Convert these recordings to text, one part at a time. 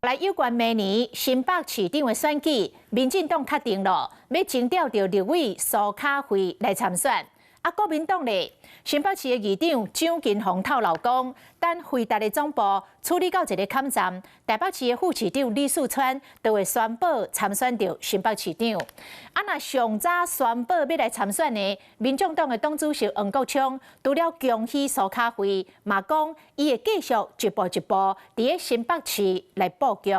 来有关明年新北市长的选举，民进党确定了要征调到立委苏卡惠来参选。国民党咧，新北市的议长蒋金宏透露讲，等回答的总部处理到一个坎站，台北市的副市长李树川就会宣布参选到新北市长。若上早宣布要来参选的，民众党的党主席黄国昌，除了恭喜苏卡惠，嘛讲伊会继续一步一步伫新北市来布局。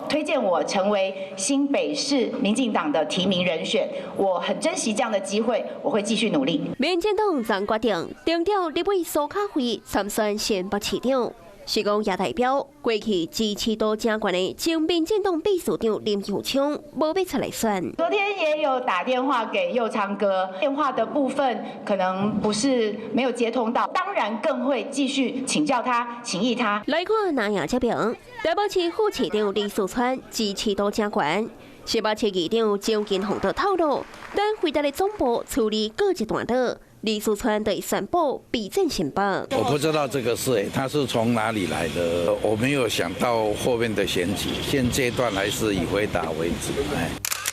推荐我成为新北市民进党的提名人选，我很珍惜这样的机会，我会继续努力。民进党昨决定征调立委苏卡惠参选新北市长，是讲也代表过去支持度正悬的前民进党秘书长林佑昌无要出来选。昨天也有打电话给佑昌哥，电话的部分可能不是没有接通到，当然更会继续请教他、请益他。来看南亚这边，台北市副市长李树川支持度正悬。新北市议长蒋金宏就透露，等回答的总部处理各一段落。李树川对宣布比战新北。我不知道这个事，他是从哪里来的？我没有想到后面的选举，现阶段还是以回答为主。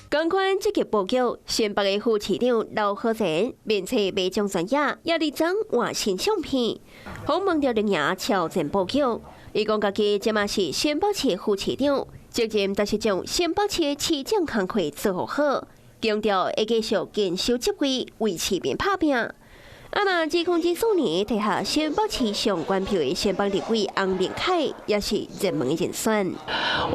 港款积极布局，新北的副市长刘和然，并且美中专业也力争换新相片，访问着人也超前布局。伊讲家己即马是新北市副市长，责任就是将新北市的市政工作做好，强调会继续坚守职位，为市民打拼。2004年提下新北市上关票的新北立委洪明凯也是热门的人选。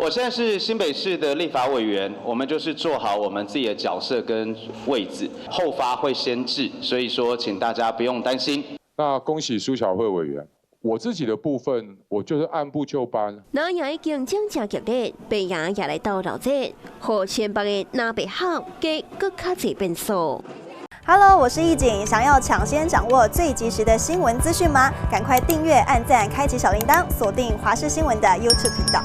我现在是新北市的立法委员，我们就是做好我们自己的角色跟位置，后发会先至，所以说请大家不用担心。那恭喜苏巧慧委员，我自己的部分我就是按部就班。南洋竞争真激烈，北洋也来到闹热，和新北的南北校给更加多变数。Hello， 我是易景，想要抢先掌握最及时的新闻资讯吗？赶快订阅、按赞、开启小铃铛，锁定华视新闻的 YouTube 频道。